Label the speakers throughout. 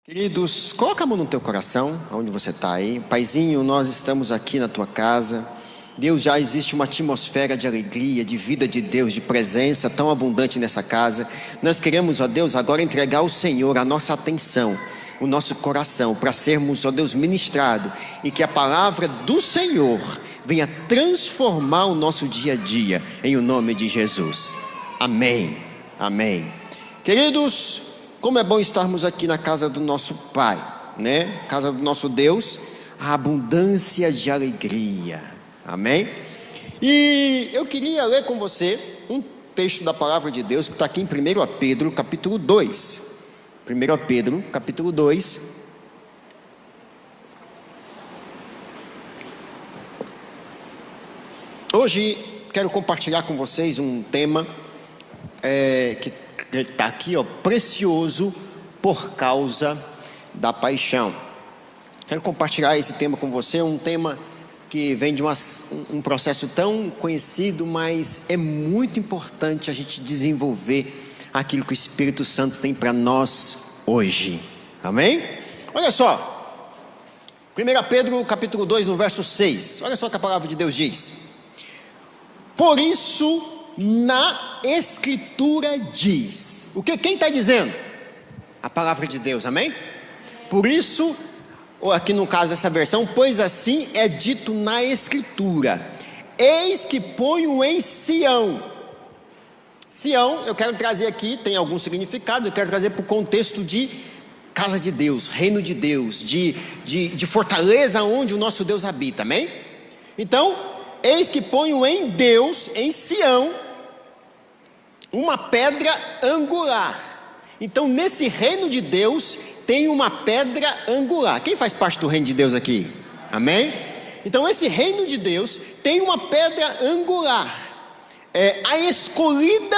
Speaker 1: Queridos, coloca a mão no teu coração, onde você está aí. Paizinho, nós estamos aqui na tua casa. Deus, já existe uma atmosfera de alegria, de vida de Deus, de presença tão abundante nessa casa. Nós queremos, ó Deus, agora entregar ao Senhor a nossa atenção, o nosso coração, para sermos, ó Deus, ministrados, e que a palavra do Senhor venha transformar o nosso dia a dia, em o nome de Jesus. Amém, amém. Queridos, como é bom estarmos aqui na casa do nosso Pai, né? Casa do nosso Deus, a abundância de alegria, amém? E eu queria ler com você um texto da palavra de Deus que está aqui em 1 Pedro, capítulo 2. 1 Pedro, capítulo 2. Hoje quero compartilhar com vocês um tema que está aqui, ó, precioso por causa da paixão. Quero compartilhar esse tema com você, um tema que vem de um processo tão conhecido, mas é muito importante a gente desenvolver aquilo que o Espírito Santo tem para nós hoje, amém? Olha só, 1 Pedro capítulo 2, no verso 6, olha só o que a palavra de Deus diz: por isso, na Escritura diz. O que? Quem está dizendo? A palavra de Deus, amém? Por isso, ou aqui no caso dessa versão, pois assim é dito na Escritura: eis que ponho em Sião. Sião, eu quero trazer aqui, tem alguns significados, eu quero trazer para o contexto de casa de Deus, reino de Deus, de fortaleza onde o nosso Deus habita, amém? Então, eis que ponho em Deus, em Sião, uma pedra angular. Então, nesse reino de Deus, tem uma pedra angular. Quem faz parte do reino de Deus aqui? Amém? Então, esse reino de Deus tem uma pedra angular, a escolhida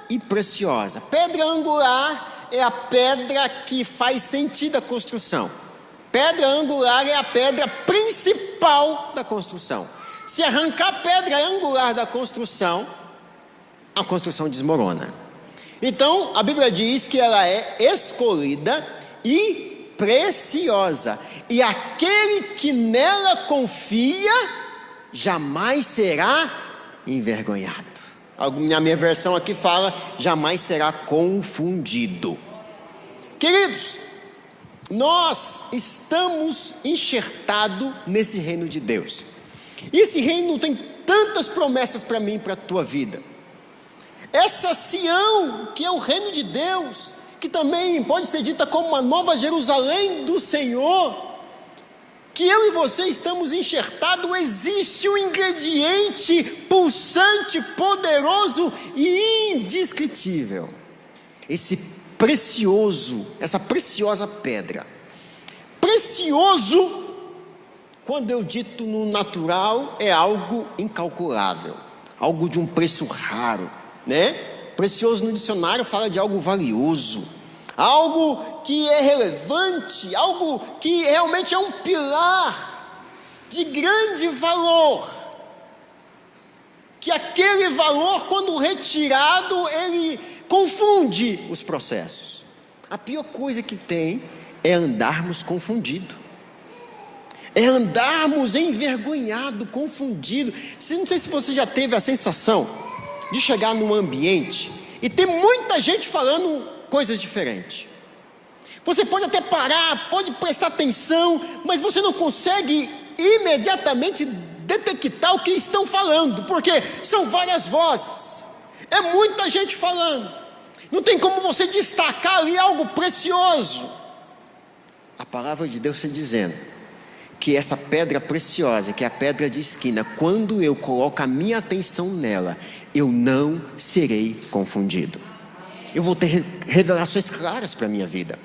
Speaker 1: e preciosa. Pedra angular é a pedra que faz sentido a construção. Pedra angular é a pedra principal da construção. Se arrancar a pedra angular da construção, a construção desmorona. Então, a Bíblia diz que ela é escolhida e preciosa, e aquele que nela confia jamais será envergonhado. Na minha versão aqui fala: jamais será confundido. Queridos, nós estamos enxertados nesse reino de Deus. E esse reino tem tantas promessas para mim e para a tua vida. Essa Sião, que é o reino de Deus, que também pode ser dita como uma nova Jerusalém do Senhor, que eu e você estamos enxertados, existe um ingrediente pulsante, poderoso e indescritível. Essa preciosa pedra. Precioso, quando eu dito no natural, é algo incalculável, algo de um preço raro, né? Precioso no dicionário fala de algo valioso, algo que é relevante, algo que realmente é um pilar de grande valor, que aquele valor, quando retirado, ele confunde os processos. A pior coisa que tem é andarmos confundidos, é andarmos envergonhado, confundido. Não sei se você já teve a sensação de chegar num ambiente e ter muita gente falando coisas diferentes. Você pode até parar, pode prestar atenção, mas você não consegue imediatamente detectar o que estão falando, porque são várias vozes, é muita gente falando, não tem como você destacar ali algo precioso. A palavra de Deus está dizendo que essa pedra preciosa, que é a pedra de esquina, quando eu coloco a minha atenção nela, eu não serei confundido. Eu vou ter revelações claras para a minha vida.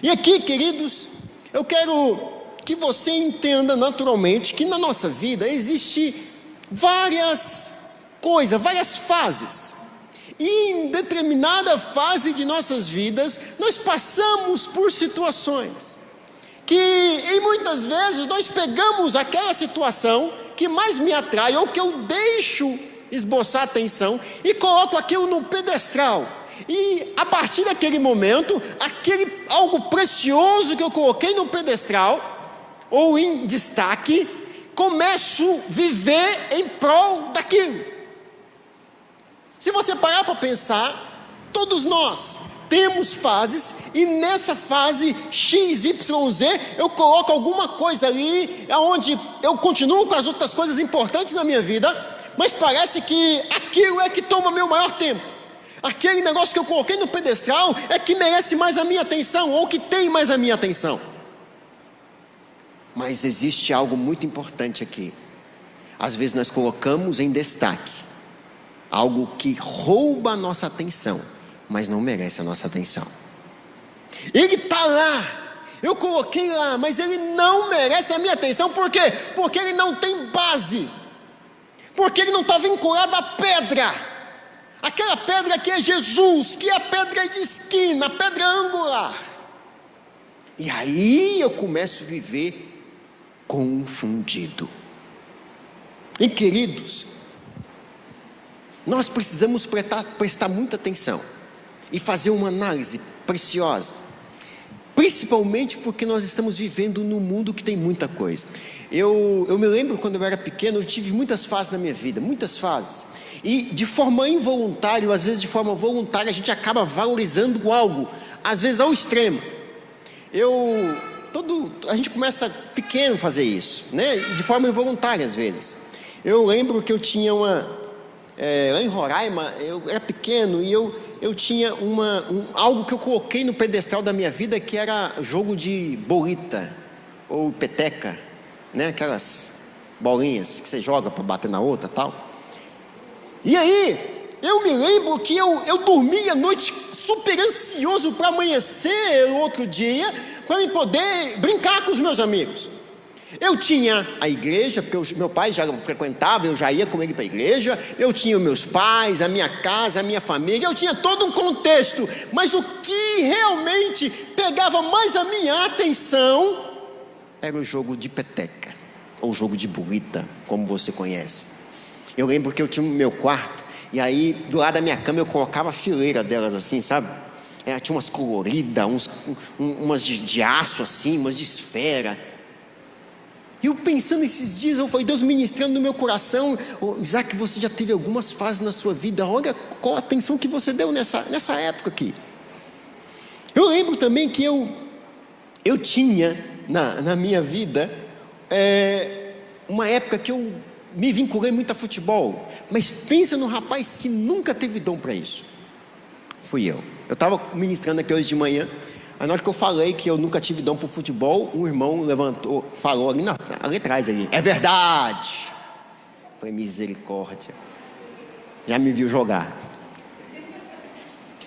Speaker 1: E aqui, queridos, eu quero que você entenda naturalmente que na nossa vida existe várias coisas, várias fases. E em determinada fase de nossas vidas, nós passamos por situações que, em muitas vezes, nós pegamos aquela situação que mais me atrai, ou que eu deixo esboçar atenção, e coloco aquilo no pedestal, E a partir daquele momento, aquele algo precioso que eu coloquei no pedestal, ou em destaque, começo a viver em prol daquilo. Se você parar para pensar, todos nós temos fases, e nessa fase XYZ, eu coloco alguma coisa ali, onde eu continuo com as outras coisas importantes na minha vida, mas parece que aquilo é que toma meu maior tempo. Aquele negócio que eu coloquei no pedestal é que merece mais a minha atenção, ou que tem mais a minha atenção. Mas existe algo muito importante aqui. Às vezes nós colocamos em destaque algo que rouba a nossa atenção, mas não merece a nossa atenção. Ele está lá, eu coloquei lá, mas ele não merece a minha atenção. Por quê? Porque ele não tem base, porque ele não está vinculado à pedra, aquela pedra que é Jesus, que é a pedra de esquina, a pedra angular. E aí eu começo a viver confundido. E queridos, nós precisamos prestar muita atenção e fazer uma análise preciosa, principalmente porque nós estamos vivendo num mundo que tem muita coisa. Eu me lembro quando eu era pequeno, eu tive muitas fases na minha vida, muitas fases, e de forma involuntária, ou às vezes de forma voluntária, a gente acaba valorizando algo, às vezes ao extremo. A gente começa pequeno a fazer isso, né? De forma involuntária às vezes. Eu lembro que eu tinha lá em Roraima, eu era pequeno e eu tinha algo que eu coloquei no pedestal da minha vida, que era jogo de bolita ou peteca, né? Aquelas bolinhas que você joga para bater na outra, tal. E aí eu me lembro que eu dormia a noite super ansioso para amanhecer outro dia, para eu poder brincar com os meus amigos. Eu tinha a igreja, porque meu pai já frequentava, eu já ia com ele para a igreja. Eu tinha os meus pais, a minha casa, a minha família. Eu tinha todo um contexto. Mas o que realmente pegava mais a minha atenção era o jogo de peteca, ou jogo de bolita, como você conhece. Eu lembro que eu tinha o meu quarto, e aí do lado da minha cama eu colocava a fileira delas assim, sabe? Tinha umas coloridas, umas de aço assim, umas de esfera. E eu pensando esses dias, foi Deus ministrando no meu coração: Isaac, você já teve algumas fases na sua vida, olha qual a atenção que você deu nessa época aqui. Eu lembro também que eu tinha na minha vida uma época que eu me vinculei muito a futebol. Mas pensa no rapaz que nunca teve dom para isso. Fui eu. Eu estava ministrando aqui hoje de manhã. Aí na hora que eu falei que eu nunca tive dom para o futebol, um irmão falou ali atrás ali: é verdade. Foi misericórdia. Já me viu jogar.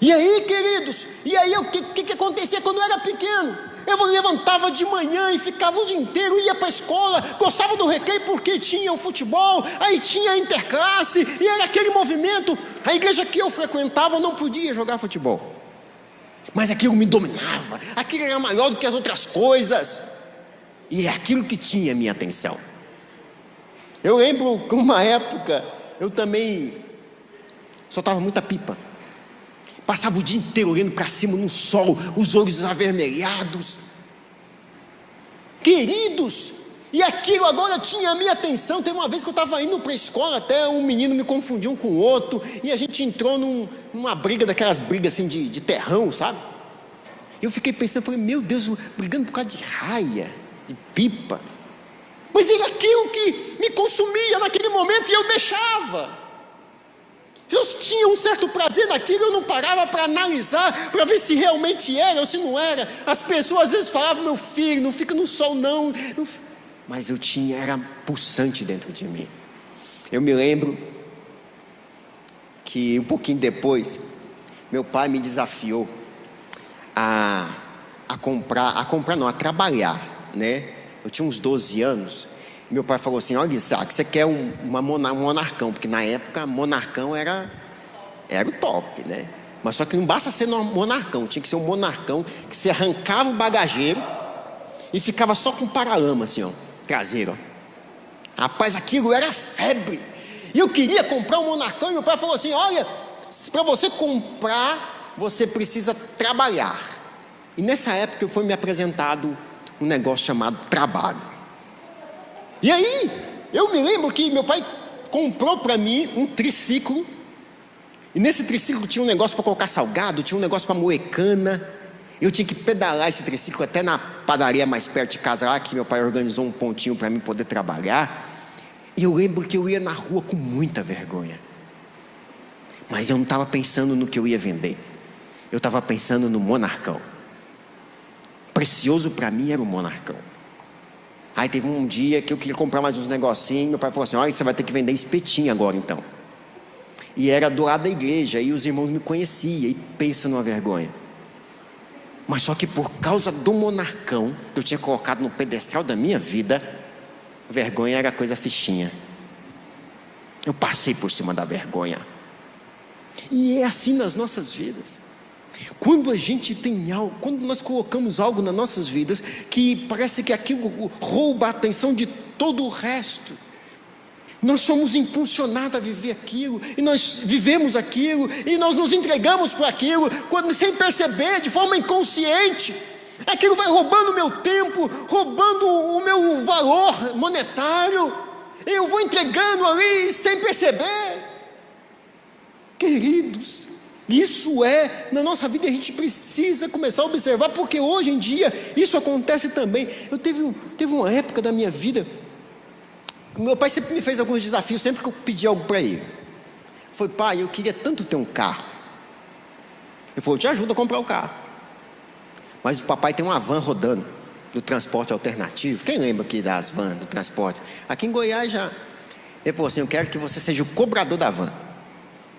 Speaker 1: E aí, queridos, o que acontecia quando eu era pequeno? Eu levantava de manhã e ficava o dia inteiro, ia para a escola, gostava do recreio porque tinha o futebol, aí tinha a interclasse, e era aquele movimento. A igreja que eu frequentava não podia jogar futebol, mas aquilo me dominava, aquilo era maior do que as outras coisas, e é aquilo que tinha minha atenção. Eu lembro que uma época eu também soltava muita pipa, passava o dia inteiro olhando para cima no sol, os olhos avermelhados, queridos, e aquilo agora tinha a minha atenção. Teve uma vez que eu estava indo para a escola, até um menino me confundiu um com o outro, e a gente entrou numa briga, daquelas brigas assim de terrão, sabe? Eu fiquei pensando, falei: meu Deus, brigando por causa de raia, de pipa. Mas era aquilo que me consumia naquele momento, e eu deixava. Eu tinha um certo prazer naquilo, eu não parava para analisar, para ver se realmente era ou se não era. As pessoas às vezes falavam: meu filho, não fica no sol não. Mas era pulsante dentro de mim. Eu me lembro que um pouquinho depois, meu pai me desafiou a trabalhar, né? Eu tinha uns 12 anos. Meu pai falou assim: olha, Isaac, você quer um monarcão? Porque na época monarcão era o top, né? Mas só que não basta ser monarcão, tinha que ser um monarcão que você arrancava o bagageiro e ficava só com paralama assim, ó, traseiro, ó. Rapaz, aquilo era febre. E eu queria comprar um monarcão, e meu pai falou assim: olha, para você comprar você precisa trabalhar. E nessa época foi me apresentado um negócio chamado trabalho. E aí, eu me lembro que meu pai comprou para mim um triciclo. E nesse triciclo tinha um negócio para colocar salgado, tinha um negócio para moer cana. Eu tinha que pedalar esse triciclo até na padaria mais perto de casa lá, que meu pai organizou um pontinho para mim poder trabalhar. E eu lembro que eu ia na rua com muita vergonha. Mas eu não estava pensando no que eu ia vender. Eu estava pensando no Monarcão. Precioso para mim era o Monarcão. Aí teve um dia que eu queria comprar mais uns negocinhos. Meu pai falou assim: olha, você vai ter que vender espetinho agora então. E era do lado da igreja, e os irmãos me conheciam. E pensa numa vergonha. Mas só que por causa do Monarcão, que eu tinha colocado no pedestal da minha vida, a vergonha era coisa fichinha. Eu passei por cima da vergonha. E é assim nas nossas vidas. Quando a gente tem algo, quando nós colocamos algo nas nossas vidas, que parece que aquilo rouba a atenção de todo o resto, nós somos impulsionados a viver aquilo, e nós vivemos aquilo, e nós nos entregamos para aquilo, quando, sem perceber, de forma inconsciente, aquilo vai roubando o meu tempo, roubando o meu valor monetário, eu vou entregando ali sem perceber. Queridos, isso na nossa vida a gente precisa começar a observar, porque hoje em dia isso acontece também. Eu teve uma época da minha vida, meu pai sempre me fez alguns desafios, sempre que eu pedi algo para ele. Foi: pai, eu queria tanto ter um carro. Ele falou: eu te ajudo a comprar o carro. Mas o papai tem uma van rodando, do transporte alternativo. Quem lembra aqui das vans do transporte? Aqui em Goiás já. Ele falou assim: eu quero que você seja o cobrador da van.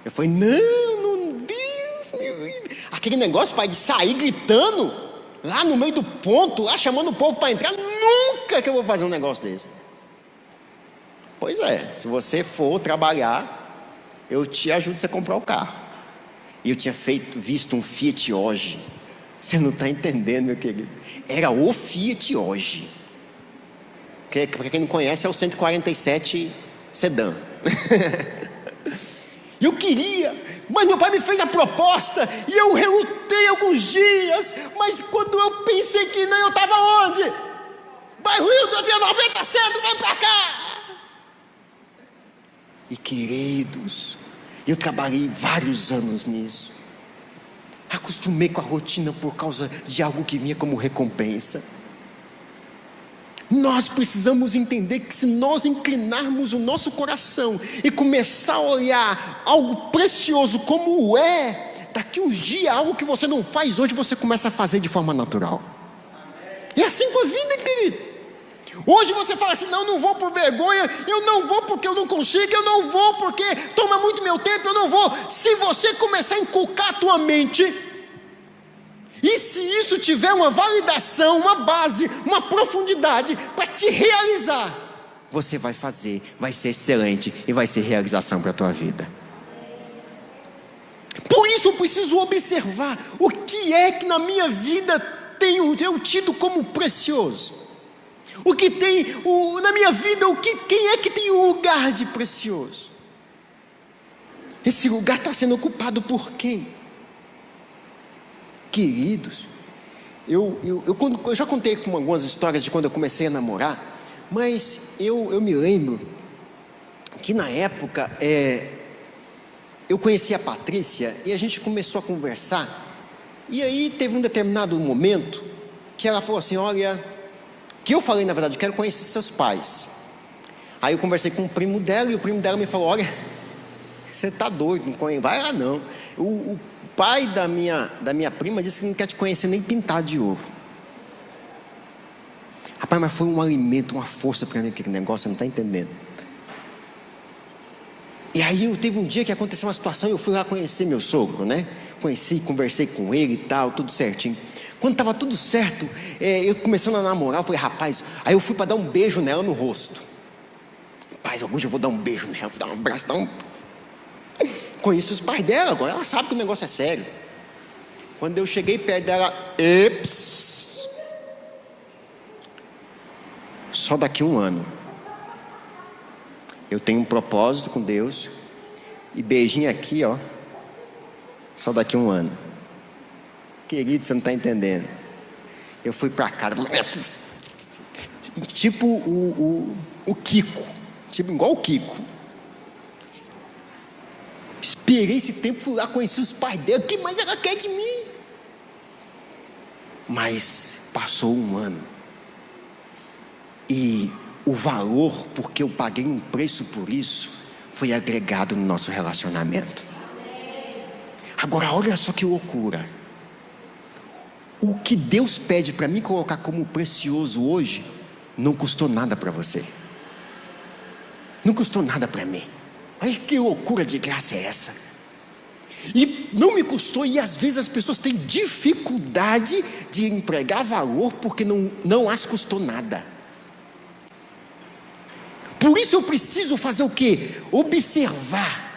Speaker 1: Eu falei: não, Deus meu livre. Aquele negócio, pai, de sair gritando lá no meio do ponto, lá chamando o povo para entrar, nunca que eu vou fazer um negócio desse. Pois é, se você for trabalhar, eu te ajudo a você comprar o carro. E eu tinha visto um Fiat Oggi. Você não está entendendo, meu querido. Era o Fiat Oggi. Para quem não conhece, é o 147 sedã. Eu queria, mas meu pai me fez a proposta, e eu relutei alguns dias, mas quando eu pensei que não, eu estava onde? Bairro Hildo, havia 90 Centro, vem para cá. E queridos, eu trabalhei vários anos nisso, acostumei com a rotina por causa de algo que vinha como recompensa. Nós precisamos entender que se nós inclinarmos o nosso coração e começar a olhar algo precioso como daqui uns dias, algo que você não faz hoje, você começa a fazer de forma natural. É assim com a vida, querido. Hoje você fala assim: não vou por vergonha, eu não vou porque eu não consigo, eu não vou porque toma muito meu tempo, eu não vou. Se você começar a inculcar a tua mente, e se isso tiver uma validação, uma base, uma profundidade para te realizar, você vai fazer, vai ser excelente e vai ser realização para a tua vida. Por isso eu preciso observar o que é que na minha vida eu tido como precioso. O que tem na minha vida, quem é que tem um lugar de precioso? Esse lugar está sendo ocupado por quem? Queridos, eu já contei com algumas histórias de quando eu comecei a namorar, mas eu me lembro que na época eu conheci a Patrícia e a gente começou a conversar, e aí teve um determinado momento que ela falou assim: olha, que eu falei, na verdade, quero conhecer seus pais. Aí eu conversei com o primo dela, e o primo dela me falou: olha, você está doido, não vai lá não. O pai da minha prima disse que não quer te conhecer nem pintado de ouro. Rapaz, mas foi um alimento, uma força para mim aquele negócio, você não está entendendo. E aí teve um dia que aconteceu uma situação, eu fui lá conhecer meu sogro, né? Conversei com ele e tal, tudo certinho. Quando estava tudo certo, eu começando a namorar, eu falei: rapaz, aí eu fui para dar um beijo nela no rosto. Rapaz, hoje eu vou dar um beijo nela, vou dar um abraço, Conheço os pais dela agora, ela sabe que o negócio é sério. Quando eu cheguei perto dela, só daqui 1 ano. Eu tenho um propósito com Deus, e beijinho aqui, ó, só daqui 1 ano. Querido, você não está entendendo. Eu fui para casa, tipo o Kiko, tipo igual o Kiko. Esperei esse tempo, fui lá, conheci os pais dele. O que mais ela quer de mim? Mas passou um ano. E o valor, porque eu paguei um preço por isso, foi agregado no nosso relacionamento. Agora, olha só que loucura. O que Deus pede para mim colocar como precioso hoje, não custou nada para você. Não custou nada para mim. Olha que loucura de graça é essa. E não me custou, e às vezes as pessoas têm dificuldade de empregar valor porque não as custou nada. Por isso eu preciso fazer o quê? Observar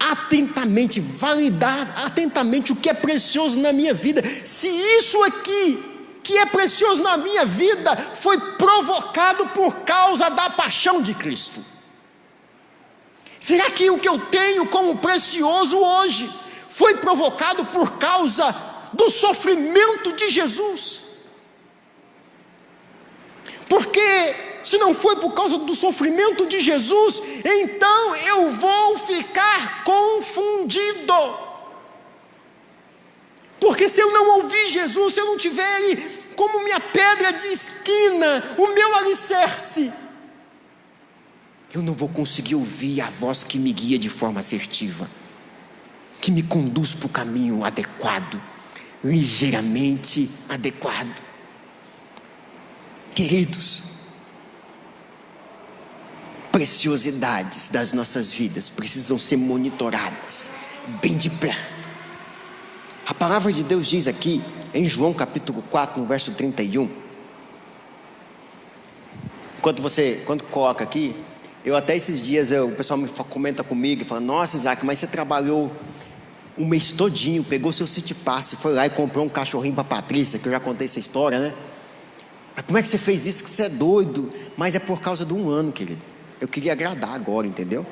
Speaker 1: atentamente, validar atentamente o que é precioso na minha vida. Se isso aqui, que é precioso na minha vida, foi provocado por causa da paixão de Cristo. Será que o que eu tenho como precioso hoje foi provocado por causa do sofrimento de Jesus? Porque se não foi por causa do sofrimento de Jesus, então eu vou ficar confundido. Porque se eu não ouvir Jesus, se eu não tiver Ele como minha pedra de esquina, o meu alicerce, eu não vou conseguir ouvir a voz que me guia de forma assertiva, que me conduz para o caminho adequado, ligeiramente adequado. Queridos, preciosidades das nossas vidas precisam ser monitoradas bem de perto. A palavra de Deus diz aqui em João capítulo 4, no verso 31. Quando coloca aqui, eu até esses dias, o pessoal me comenta comigo e fala: nossa, Isaac, mas você trabalhou um mês todinho, pegou seu City Pass, foi lá e comprou um cachorrinho para Patrícia, que eu já contei essa história, né? Mas como é que você fez isso? Que você é doido. Mas é por causa de um ano, querido. Eu queria agradar agora, entendeu?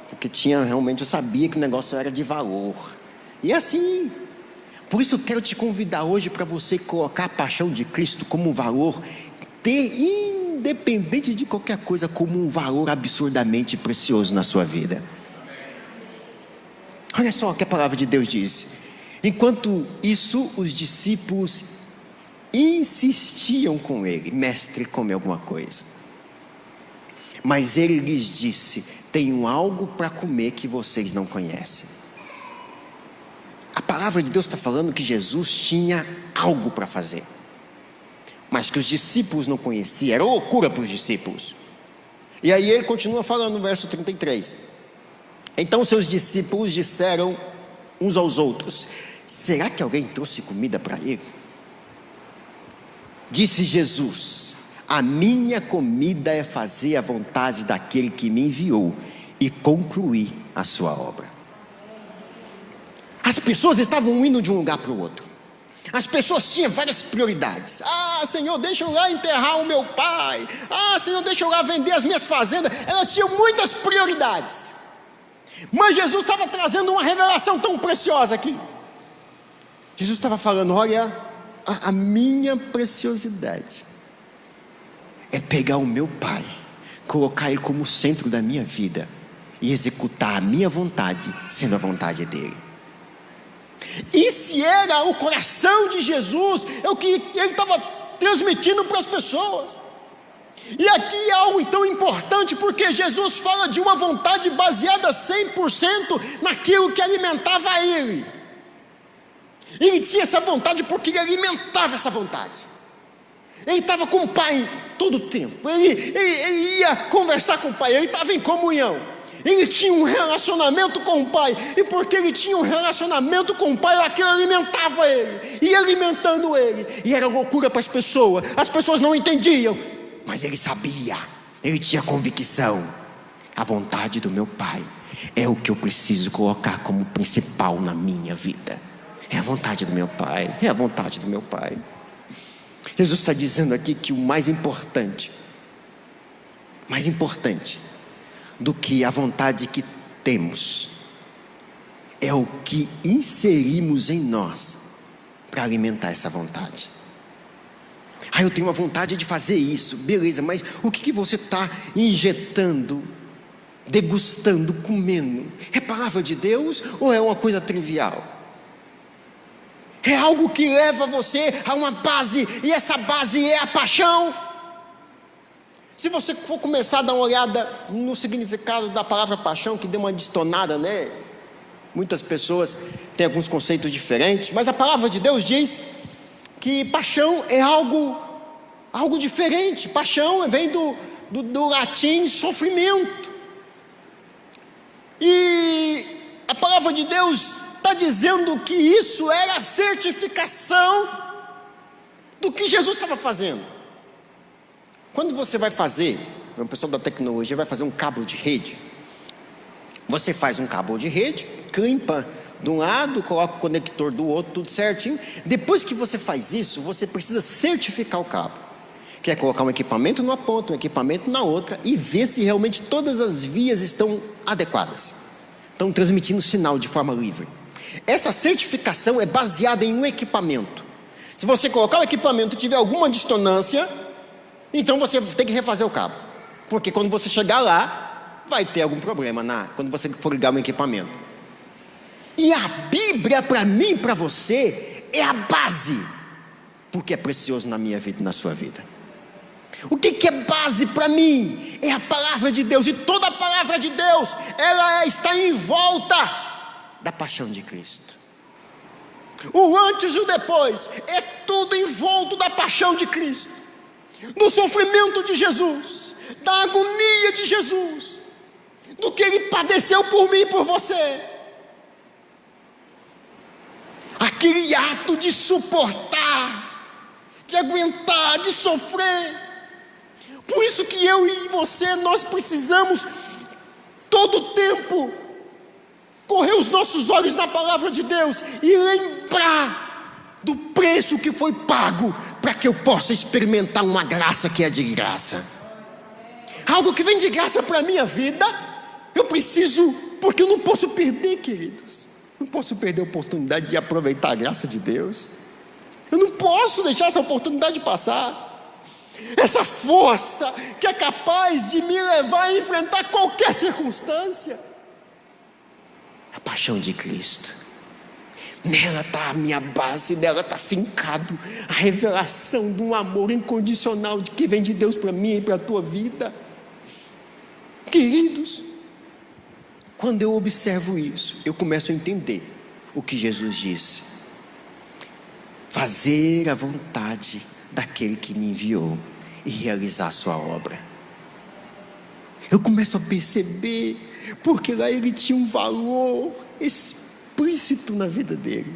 Speaker 1: Porque realmente eu sabia que o negócio era de valor. E assim, por isso eu quero te convidar hoje para você colocar a paixão de Cristo como um valor, ter, independente de qualquer coisa, como um valor absurdamente precioso na sua vida. Olha só o que a palavra de Deus diz. Enquanto isso, os discípulos insistiam com ele: mestre, come alguma coisa. Mas ele lhes disse: tenho algo para comer que vocês não conhecem. A palavra de Deus está falando que Jesus tinha algo para fazer, mas que os discípulos não conheciam. Era loucura para os discípulos. E aí ele continua falando no verso 33. Então seus discípulos disseram uns aos outros: será que alguém trouxe comida para ele? Disse Jesus: a minha comida é fazer a vontade daquele que me enviou e concluir a sua obra. As pessoas estavam indo de um lugar para o outro. As pessoas tinham várias prioridades. Ah, Senhor, deixa eu lá enterrar o meu pai. Ah, Senhor, deixa eu lá vender as minhas fazendas. Elas tinham muitas prioridades. Mas Jesus estava trazendo uma revelação tão preciosa aqui. Jesus estava falando: olha, a minha preciosidade é pegar o meu pai, colocar ele como centro da minha vida e executar a minha vontade sendo a vontade dele. E se era o coração de Jesus, é o que ele estava transmitindo para as pessoas. E aqui é algo tão importante, porque Jesus fala de uma vontade baseada 100% naquilo que alimentava ele. Ele tinha essa vontade porque ele alimentava essa vontade. Ele estava com o pai todo o tempo. Ele ia conversar com o pai, ele estava em comunhão. Ele tinha um relacionamento com o pai. E porque ele tinha um relacionamento com o pai, aquilo alimentava ele, ia alimentando ele. E era loucura para as pessoas. As pessoas não entendiam, mas ele sabia, ele tinha convicção: a vontade do meu pai é o que eu preciso colocar como principal na minha vida. É a vontade do meu pai, é a vontade do meu pai. Jesus está dizendo aqui que o mais importante do que a vontade que temos é o que inserimos em nós para alimentar essa vontade. Eu tenho uma vontade de fazer isso, beleza, mas o que você está injetando, degustando, comendo? É palavra de Deus ou é uma coisa trivial? É algo que leva você a uma base, e essa base é a paixão. Se você for começar a dar uma olhada no significado da palavra paixão, que deu uma destonada, né? Muitas pessoas têm alguns conceitos diferentes, mas a palavra de Deus diz que paixão é algo diferente. Paixão vem do latim sofrimento. E a palavra de Deus está dizendo que isso era a certificação do que Jesus estava fazendo. Quando você vai fazer, o pessoal da tecnologia vai fazer um cabo de rede, você faz um cabo de rede, crimpa de um lado, coloca o conector do outro, tudo certinho. Depois que você faz isso, você precisa certificar o cabo, que é colocar um equipamento numa ponta, um equipamento na outra, e ver se realmente todas as vias estão adequadas, estão transmitindo sinal de forma livre. Essa certificação é baseada em um equipamento. Se você colocar o equipamento e tiver alguma dissonância, então você tem que refazer o cabo, porque quando você chegar lá, vai ter algum problema quando você for ligar um equipamento. E a Bíblia, para mim e para você, é a base, porque é precioso na minha vida e na sua vida. O que é base para mim? É a palavra de Deus, e toda a palavra de Deus, ela está em volta da paixão de Cristo. O antes e o depois, é tudo em volta da paixão de Cristo, do sofrimento de Jesus, da agonia de Jesus, do que Ele padeceu por mim e por você. Aquele ato de suportar, de aguentar, de sofrer. Por isso que eu e você, nós precisamos todo o tempo correr os nossos olhos na palavra de Deus e lembrar do preço que foi pago para que eu possa experimentar uma graça que é de graça. Algo que vem de graça para a minha vida, eu preciso, porque eu não posso perder, queridos. Não posso perder a oportunidade de aproveitar a graça de Deus. Eu não posso deixar essa oportunidade passar. Essa força que é capaz de me levar a enfrentar qualquer circunstância. A paixão de Cristo. Nela está a minha base, nela está fincado a revelação de um amor incondicional que vem de Deus para mim e para a tua vida. Queridos, quando eu observo isso, eu começo a entender o que Jesus disse: fazer a vontade daquele que me enviou e realizar a sua obra. Eu começo a perceber, porque lá ele tinha um valor explícito na vida dele.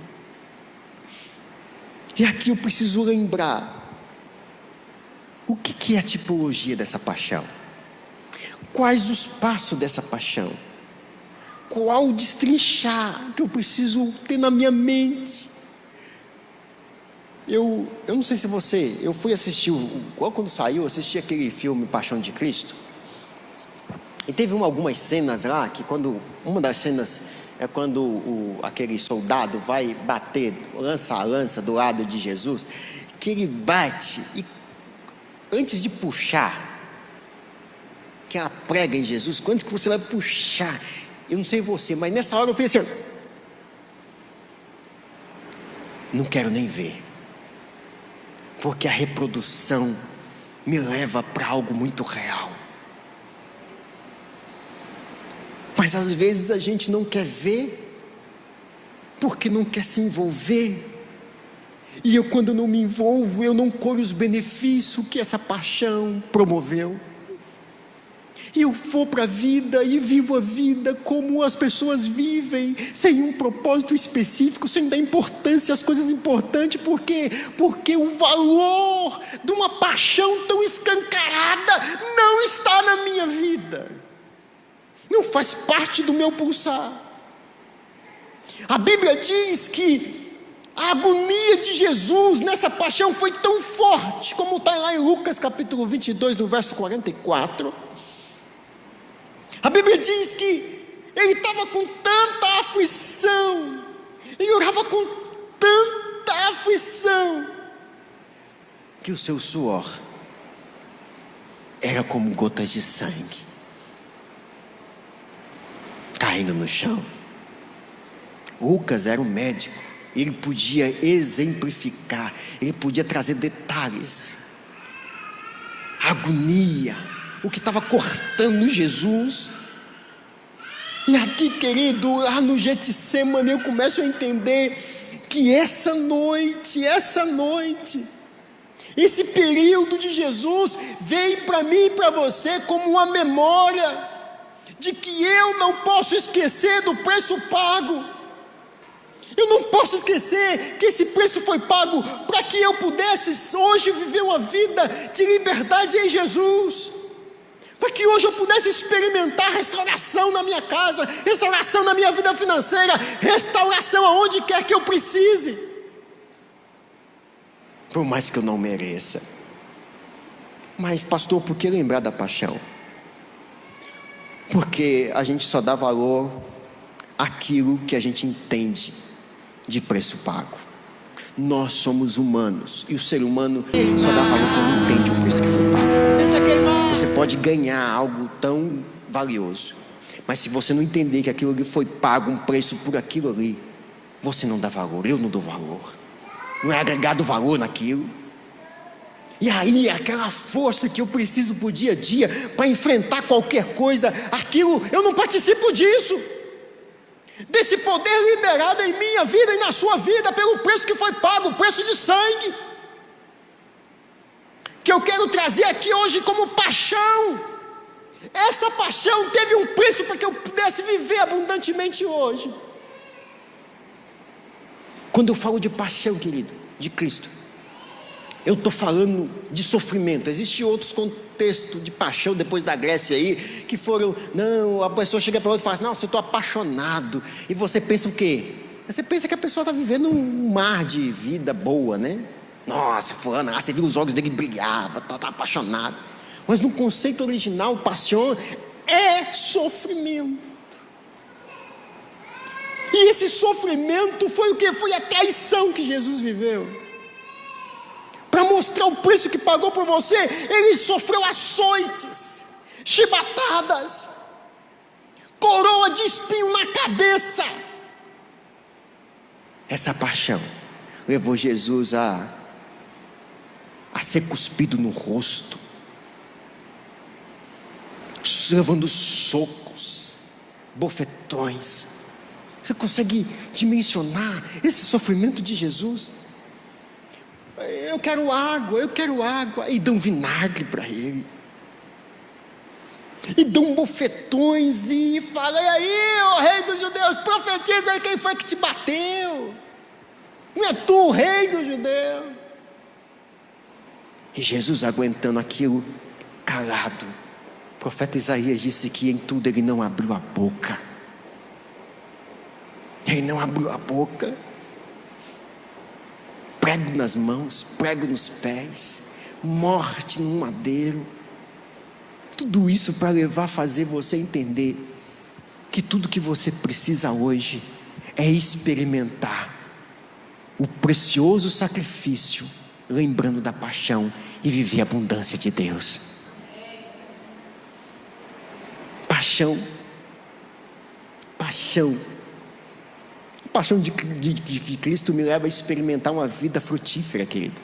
Speaker 1: E aqui eu preciso lembrar o que é a tipologia dessa paixão, quais os passos dessa paixão, qual o destrinchar que eu preciso ter na minha mente. Eu não sei se você, eu fui assistir, quando saiu, eu assisti aquele filme Paixão de Cristo, e teve algumas cenas lá, que uma das cenas é quando aquele soldado vai bater lança a lança do lado de Jesus, que ele bate, e antes de puxar, que ela prega em Jesus, quando que você vai puxar? Eu não sei você, mas nessa hora eu fiz assim: não quero nem ver, porque a reprodução me leva para algo muito real. Mas às vezes a gente não quer ver, porque não quer se envolver. E quando eu não me envolvo, eu não colho os benefícios que essa paixão promoveu. E eu vou para a vida e vivo a vida como as pessoas vivem, sem um propósito específico, sem dar importância às coisas importantes. Por quê? Porque o valor de uma paixão tão escancarada não está na minha vida, não faz parte do meu pulsar. A Bíblia diz que a agonia de Jesus nessa paixão foi tão forte, como está lá em Lucas capítulo 22, no verso 44. A Bíblia diz que ele estava com tanta aflição, ele orava com tanta tanta aflição, que o seu suor era como gotas de sangue caindo no chão. Lucas era um médico, ele podia exemplificar, ele podia trazer detalhes, a agonia, o que estava cortando Jesus. E aqui, querido, lá no Getsemane, eu começo a entender que essa noite, esse período de Jesus veio para mim e para você como uma memória de que eu não posso esquecer do preço pago. Eu não posso esquecer que esse preço foi pago para que eu pudesse hoje viver uma vida de liberdade em Jesus, para que hoje eu pudesse experimentar restauração na minha casa, restauração na minha vida financeira, restauração aonde quer que eu precise, por mais que eu não mereça. Mas pastor, por que lembrar da paixão? Porque a gente só dá valor àquilo que a gente entende de preço pago. Nós somos humanos, e o ser humano só dá valor quando entende o preço que foi pago. Você pode ganhar algo tão valioso, mas se você não entender que aquilo ali foi pago, um preço por aquilo ali, você não dá valor. Eu não dou valor, não é agregado valor naquilo. E aí aquela força que eu preciso para o dia a dia, para enfrentar qualquer coisa, aquilo, eu não participo disso, desse poder liberado em minha vida e na sua vida, pelo preço que foi pago, o preço de sangue, que eu quero trazer aqui hoje como paixão. Essa paixão teve um preço para que eu pudesse viver abundantemente hoje. Quando eu falo de paixão, querido, de Cristo, eu estou falando de sofrimento. Existem outros contextos de paixão depois da Grécia aí, que foram, não, a pessoa chega para outra e fala assim, não, eu estou apaixonado. E você pensa o quê? Você pensa que a pessoa está vivendo um mar de vida boa, né? Nossa, fulano, você viu os olhos dele brilhavam, está apaixonado. Mas no conceito original, paixão é sofrimento. E esse sofrimento foi o que? Foi a traição que Jesus viveu. Para mostrar o preço que pagou por você, ele sofreu açoites, chibatadas, coroa de espinho na cabeça. Essa paixão levou Jesus a ser cuspido no rosto, levando socos, bofetões. Você consegue dimensionar esse sofrimento de Jesus? Eu quero água, e dão vinagre para ele, e dão bofetões, e fala, e aí, ó rei dos judeus, profetiza aí quem foi que te bateu, não é tu o rei dos judeus? E Jesus aguentando aquilo, calado. O profeta Isaías disse que em tudo ele não abriu a boca, prego nas mãos, prego nos pés, morte no madeiro, tudo isso para levar a fazer você entender que tudo que você precisa hoje é experimentar o precioso sacrifício, lembrando da paixão, e viver a abundância de Deus. Paixão de Cristo me leva a experimentar uma vida frutífera, querido.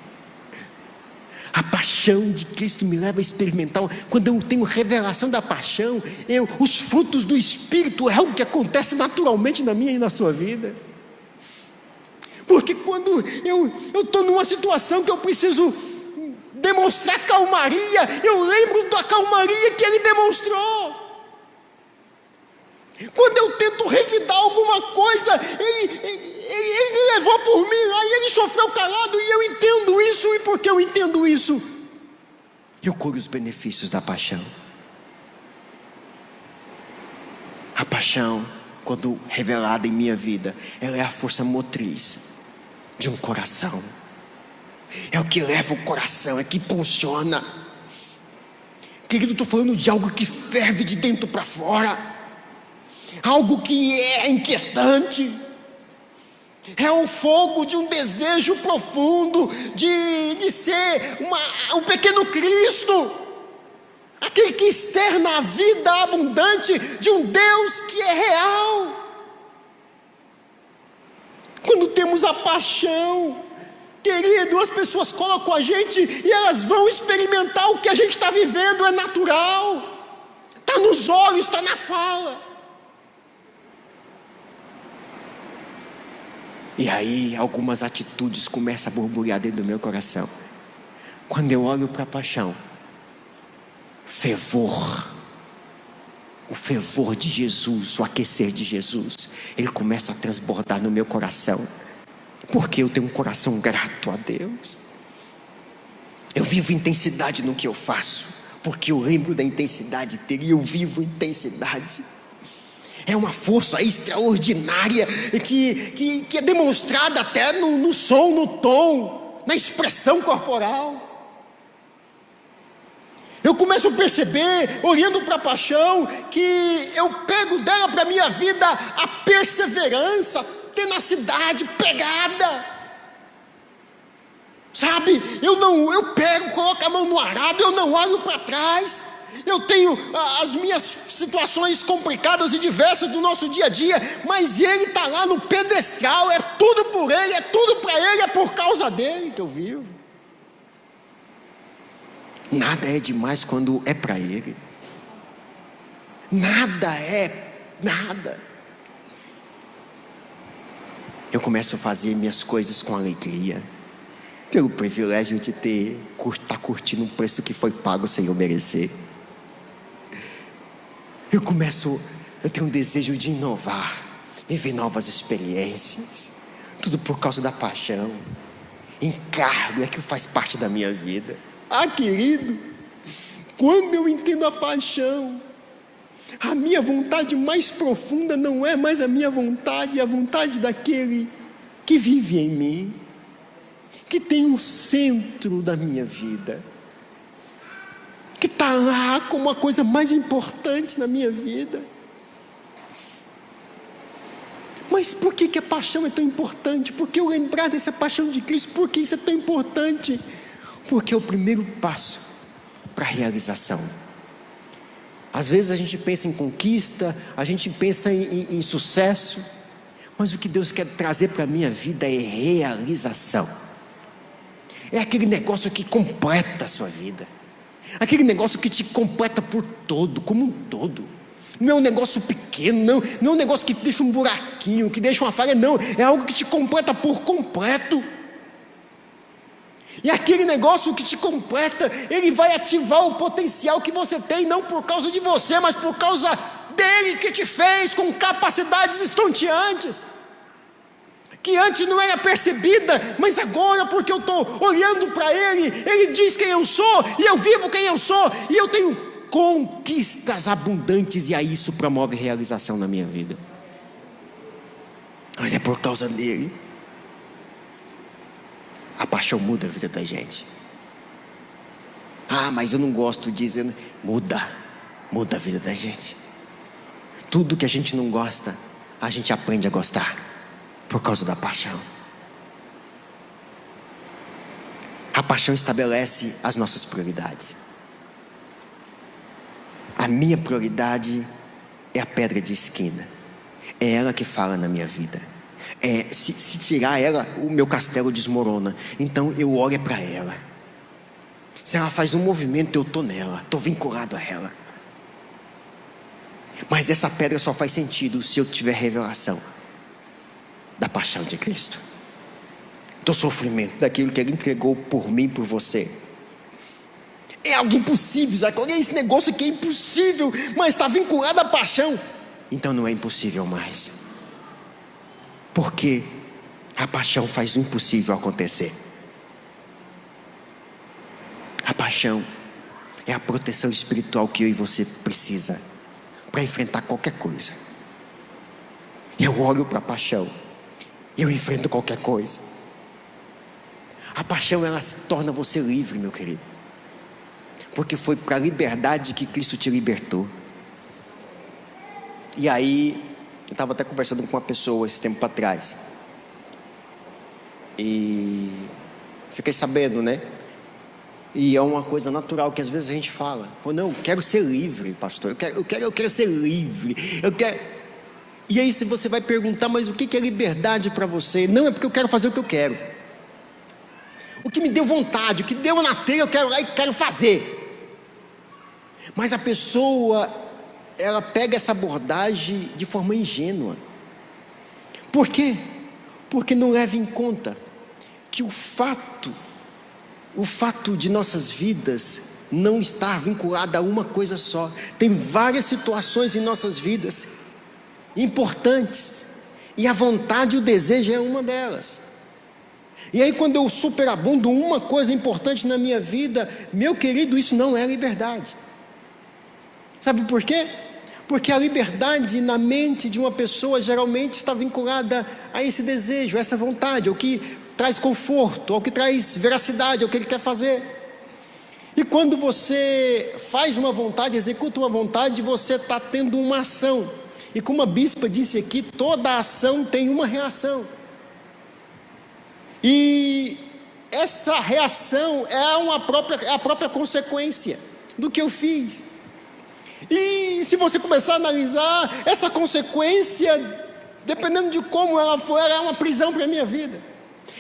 Speaker 1: A paixão de Cristo me leva a experimentar, quando eu tenho revelação da paixão, os frutos do Espírito é algo que acontece naturalmente na minha e na sua vida. Porque quando eu estou numa situação que eu preciso demonstrar calmaria, eu lembro da calmaria que ele demonstrou. Quando eu tento revidar alguma coisa, ele levou por mim, aí ele sofreu calado, e eu entendo isso, e porque eu entendo isso, eu colho os benefícios da paixão. A paixão, quando revelada em minha vida, ela é a força motriz de um coração, é o que leva o coração, é que impulsiona. Querido, estou falando de algo que ferve de dentro para fora, algo que é inquietante, É o fogo de um desejo profundo de ser um pequeno Cristo, aquele que externa a vida abundante de um Deus que é real. Quando temos a paixão, querido, as pessoas colocam a gente e elas vão experimentar o que a gente está vivendo, é natural, está nos olhos, está na fala. E aí algumas atitudes começam a borbulhar dentro do meu coração. Quando eu olho para a paixão, fervor, o fervor de Jesus, o aquecer de Jesus, ele começa a transbordar no meu coração, porque eu tenho um coração grato a Deus. Eu vivo intensidade no que eu faço, porque eu lembro da intensidade dele e eu vivo intensidade. É uma força extraordinária que é demonstrada até no som, no tom, na expressão corporal. Eu começo a perceber, olhando para a paixão, que eu pego dela para a minha vida a perseverança, tenacidade, pegada. Sabe, eu pego, coloco a mão no arado, eu não olho para trás. Eu tenho as minhas situações complicadas e diversas do nosso dia a dia, mas Ele está lá no pedestal, é tudo por Ele, é tudo para Ele, é por causa dEle que eu vivo. Nada é demais quando é para Ele. Nada. Eu começo a fazer minhas coisas com alegria, pelo privilégio de estar curtindo um preço que foi pago sem eu merecer. Eu tenho um desejo de inovar, viver novas experiências, tudo por causa da paixão. Encargo é que faz parte da minha vida. Querido, quando eu entendo a paixão, a minha vontade mais profunda não é mais a minha vontade, é a vontade daquele que vive em mim, que tem o centro da minha vida, que está lá como a coisa mais importante na minha vida. Mas por que a paixão é tão importante? Por que eu lembrar dessa paixão de Cristo? Por que isso é tão importante? Porque é o primeiro passo para a realização. Às vezes a gente pensa em conquista, a gente pensa em sucesso, mas o que Deus quer trazer para a minha vida é realização. É aquele negócio que completa a sua vida, aquele negócio que te completa por todo, como um todo. Não é um negócio pequeno, não é um negócio que deixa um buraquinho, que deixa uma falha, não, é algo que te completa por completo. E aquele negócio que te completa, ele vai ativar o potencial que você tem, não por causa de você, mas por causa dele que te fez com capacidades estonteantes, que antes não era percebida, mas agora, porque eu estou olhando para ele diz quem eu sou, e eu vivo quem eu sou, e eu tenho conquistas abundantes, e aí isso promove realização na minha vida. Mas é por causa dele. A paixão muda a vida da gente. Mas eu não gosto disso. Muda a vida da gente. Tudo que a gente não gosta, a gente aprende a gostar, por causa da paixão. A paixão estabelece as nossas prioridades. A minha prioridade é a pedra de esquina. É ela que fala na minha vida. Se tirar ela, o meu castelo desmorona. Então eu olho para ela. Se ela faz um movimento, eu estou nela, estou vinculado a ela. Mas essa pedra só faz sentido se eu tiver revelação da paixão de Cristo, do sofrimento, daquilo que Ele entregou por mim, por você. É algo impossível, Isaac. Olha esse negócio que é impossível, mas está vinculado à paixão. Então não é impossível mais, porque a paixão faz o impossível acontecer. A paixão é a proteção espiritual que eu e você precisa para enfrentar qualquer coisa. Eu olho para a paixão e eu enfrento qualquer coisa. A paixão, ela se torna você livre, meu querido, porque foi para a liberdade que Cristo te libertou. E aí, eu estava até conversando com uma pessoa esse tempo atrás, E fiquei sabendo, né? E é uma coisa natural que às vezes a gente fala: pô, não, eu quero ser livre, pastor, eu quero ser livre, eu quero. E aí se você vai perguntar: mas o que é liberdade para você? Não, é porque eu quero fazer o que eu quero. O que me deu vontade, o que deu na telha, eu quero lá e quero fazer. Mas a pessoa, ela pega essa abordagem de forma ingênua. Por quê? Porque não leva em conta que o fato de nossas vidas não estar vinculado a uma coisa só. Tem várias situações em nossas vidas importantes, e a vontade e o desejo é uma delas. E aí quando eu superabundo uma coisa importante na minha vida, meu querido, isso não é liberdade. Sabe por quê? Porque a liberdade na mente de uma pessoa geralmente está vinculada a esse desejo, a essa vontade, ao que traz conforto, ao que traz veracidade, ao que ele quer fazer. E quando você faz uma vontade, executa uma vontade, você está tendo uma ação. E como a bispa disse aqui, toda ação tem uma reação. E essa reação é a própria consequência do que eu fiz. E se você começar a analisar, essa consequência, dependendo de como ela for, ela é uma prisão para a minha vida.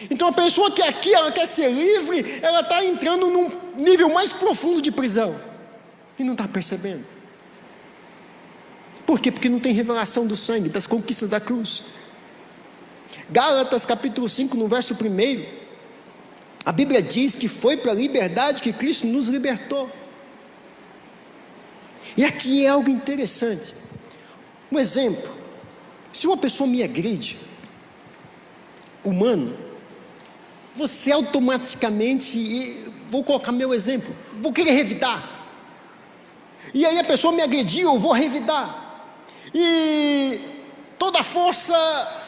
Speaker 1: Então a pessoa que aqui ela quer ser livre, ela está entrando num nível mais profundo de prisão, e não está percebendo. Por quê? Porque não tem revelação do sangue, das conquistas da cruz. Gálatas capítulo 5, no verso 1, a Bíblia diz que foi para a liberdade que Cristo nos libertou. E aqui é algo interessante. Um exemplo: se uma pessoa me agride, humano, você automaticamente, vou colocar meu exemplo, vou querer revidar. E aí a pessoa me agrediu, eu vou revidar. E toda força,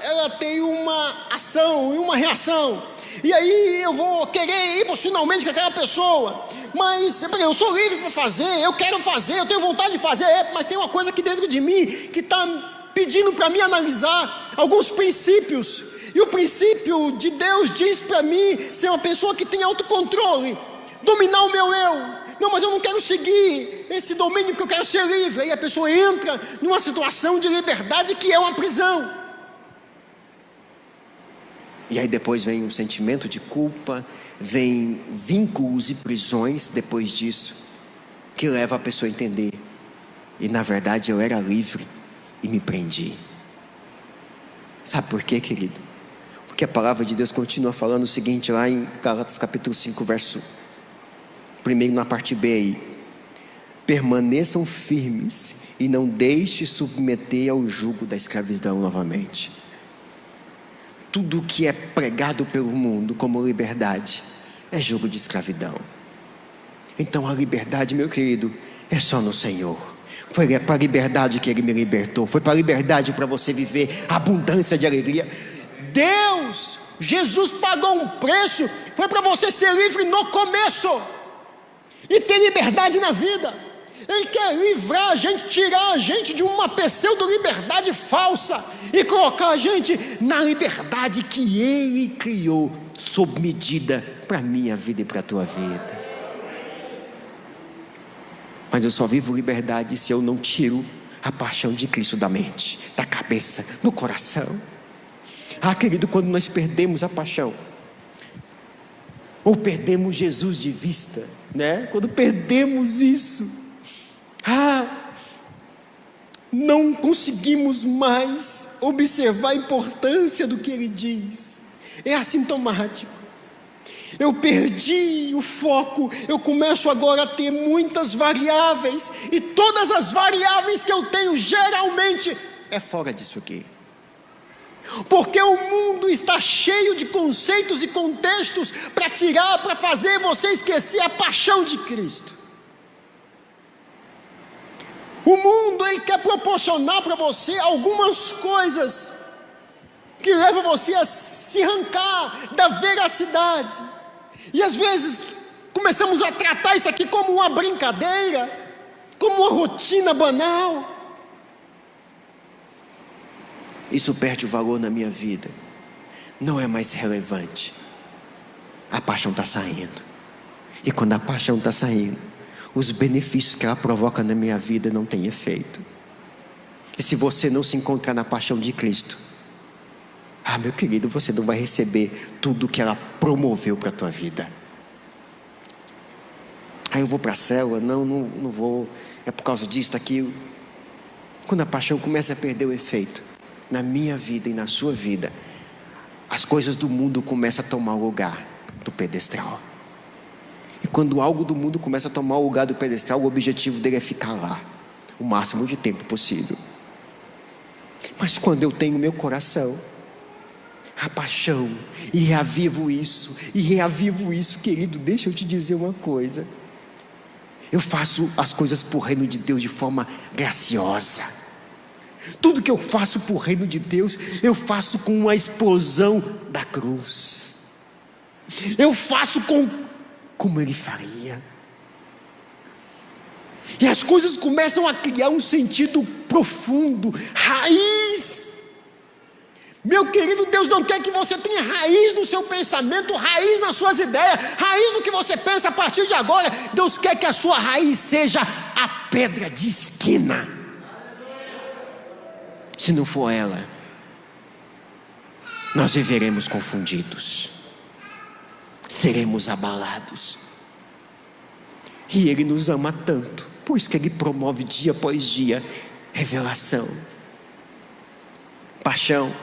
Speaker 1: ela tem uma ação e uma reação. E aí eu vou querer ir finalmente com aquela pessoa. Mas eu sou livre para fazer, eu quero fazer, eu tenho vontade de fazer, mas tem uma coisa aqui dentro de mim que está pedindo para mim analisar alguns princípios. E o princípio de Deus diz para mim ser uma pessoa que tem autocontrole, dominar o meu eu. Não, mas eu não quero seguir esse domínio porque eu quero ser livre. Aí a pessoa entra numa situação de liberdade que é uma prisão. E aí depois vem um sentimento de culpa, vem vínculos e prisões depois disso, que leva a pessoa a entender: e na verdade eu era livre e me prendi. Sabe por quê, querido? Porque a palavra de Deus continua falando o seguinte lá em Gálatas capítulo 5, verso 1, na parte B aí: permaneçam firmes e não deixe submeter ao jugo da escravidão novamente. Tudo que é pregado pelo mundo como liberdade é jugo de escravidão. Então a liberdade, meu querido, é só no Senhor. Foi para a liberdade que Ele me libertou. Foi para a liberdade para você viver abundância de alegria. Deus, Jesus pagou um preço. Foi para você ser livre no começo e ter liberdade na vida. Ele quer livrar a gente, tirar a gente de uma pseudo-liberdade falsa e colocar a gente na liberdade que Ele criou, sob medida, para a minha vida e para a tua vida. Mas eu só vivo liberdade se eu não tiro a paixão de Cristo da mente, da cabeça, do coração. Ah, querido, quando nós perdemos a paixão, ou perdemos Jesus de vista, né? Quando perdemos isso, não conseguimos mais observar a importância do que Ele diz. É assintomático. Eu perdi o foco, eu começo agora a ter muitas variáveis, e todas as variáveis que eu tenho geralmente é fora disso aqui. Porque o mundo está cheio de conceitos e contextos para tirar, para fazer você esquecer a paixão de Cristo. O mundo, ele quer proporcionar para você algumas coisas que levam você a se arrancar da veracidade. E às vezes começamos a tratar isso aqui como uma brincadeira, como uma rotina banal. Isso perde o valor na minha vida, não é mais relevante. a paixão está saindo. E quando a paixão está saindo, os benefícios que ela provoca na minha vida não têm efeito. E se você não se encontrar na paixão de Cristo, meu querido, você não vai receber tudo que ela promoveu para a tua vida. Eu vou para a célula? Não vou. É por causa disso, daquilo. Quando a paixão começa a perder o efeito na minha vida e na sua vida, as coisas do mundo começam a tomar o lugar do pedestal. E quando algo do mundo começa a tomar o lugar do pedestal, o objetivo dele é ficar lá o máximo de tempo possível. Mas quando eu tenho meu coração a paixão, e reavivo isso, querido, deixa eu te dizer uma coisa. Eu faço as coisas por reino de Deus de forma graciosa. Tudo que eu faço por reino de Deus, eu faço com uma explosão da cruz. Eu faço como Ele faria. E as coisas começam a criar um sentido profundo, raiz. Meu querido, Deus não quer que você tenha raiz no seu pensamento, raiz nas suas ideias, raiz no que você pensa a partir de agora. Deus quer que a sua raiz seja a pedra de esquina. Se não for ela, nós viveremos confundidos, seremos abalados. E Ele nos ama tanto, por isso que Ele promove dia após dia revelação. Paixão,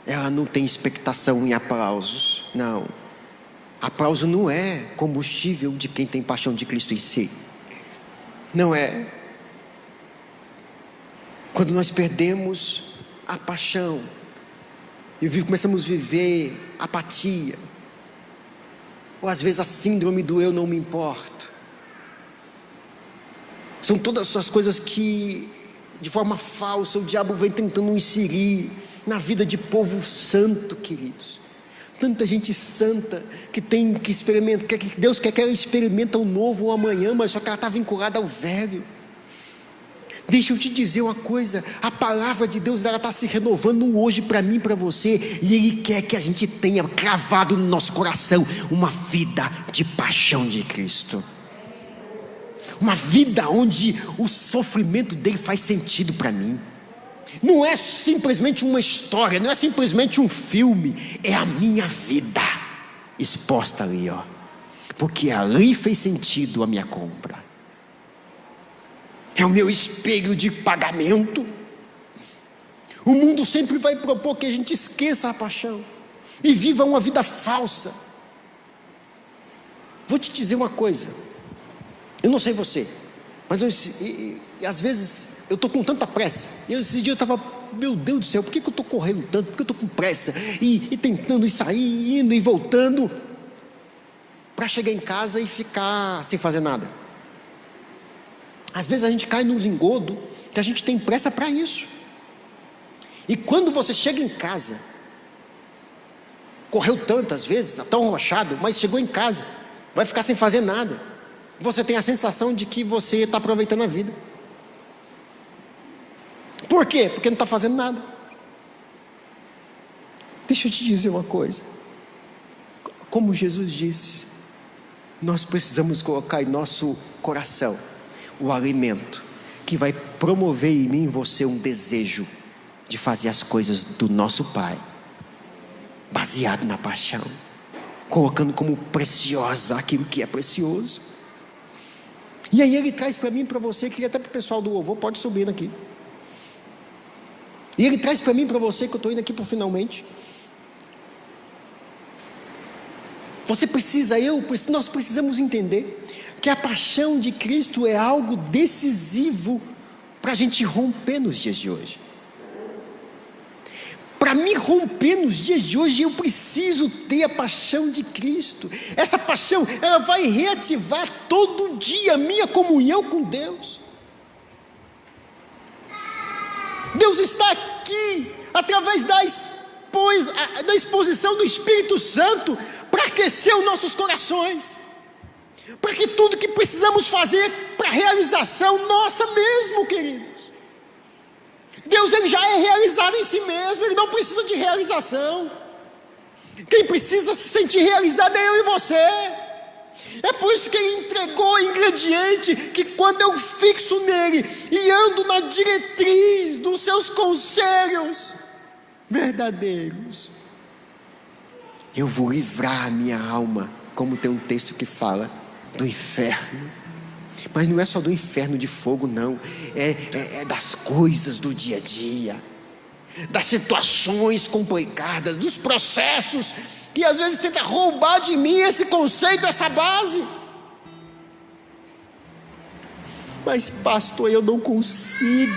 Speaker 1: ela não tem expectação em aplausos. Não, aplauso não é combustível de quem tem paixão de Cristo em si. Não é. Quando nós perdemos a paixão e começamos a viver apatia, ou às vezes a síndrome do eu não me importo, são todas essas coisas que de forma falsa o diabo vem tentando inserir na vida de povo santo, queridos. Tanta gente santa que tem que experimentar, que Deus quer que ela experimente o novo o amanhã, mas só que ela está vinculada ao velho. Deixa eu te dizer uma coisa, a palavra de Deus ela está se renovando hoje para mim e para você, e Ele quer que a gente tenha cravado no nosso coração uma vida de paixão de Cristo, uma vida onde o sofrimento dele faz sentido para mim. Não é simplesmente uma história, não é simplesmente um filme, é a minha vida exposta ali, porque ali fez sentido a minha compra. É o meu espelho de pagamento. O mundo sempre vai propor que a gente esqueça a paixão e viva uma vida falsa. Vou te dizer uma coisa, eu não sei você, mas às vezes eu estou com tanta pressa. Esse dia eu estava, meu Deus do céu, por que eu estou correndo tanto? Por que eu estou com pressa? E tentando sair, indo e voltando, para chegar em casa e ficar sem fazer nada. Às vezes a gente cai num engodo que a gente tem pressa para isso. E quando você chega em casa, correu tantas vezes, está tão arrochado, mas chegou em casa, vai ficar sem fazer nada. Você tem a sensação de que você está aproveitando a vida. Por quê? Porque não está fazendo nada. Deixa eu te dizer uma coisa. Como Jesus disse, nós precisamos colocar em nosso coração o alimento que vai promover em mim e em você um desejo de fazer as coisas do nosso Pai, baseado na paixão, colocando como preciosa aquilo que é precioso. E aí Ele traz para mim e para você, queria até para o pessoal do louvor, pode subir aqui. E Ele traz para mim e para você, que eu estou indo aqui para finalmente. Você precisa, nós precisamos entender que a paixão de Cristo é algo decisivo para a gente romper nos dias de hoje. Para mim romper nos dias de hoje, eu preciso ter a paixão de Cristo. Essa paixão, ela vai reativar todo dia a minha comunhão com Deus. Deus está aqui, através da exposição do Espírito Santo, para aquecer os nossos corações, para que tudo que precisamos fazer para a realização nossa mesmo, queridos. Deus ele já é realizado em si mesmo, Ele não precisa de realização. Quem precisa se sentir realizado é eu e você. É por isso que Ele entregou o ingrediente, que quando eu fixo nele e ando na diretriz dos seus conselhos verdadeiros, eu vou livrar a minha alma, como tem um texto que fala, do inferno. Mas não é só do inferno de fogo, não. É das coisas do dia a dia, das situações complicadas, dos processos que às vezes tenta roubar de mim esse conceito, essa base. Mas pastor, eu não consigo.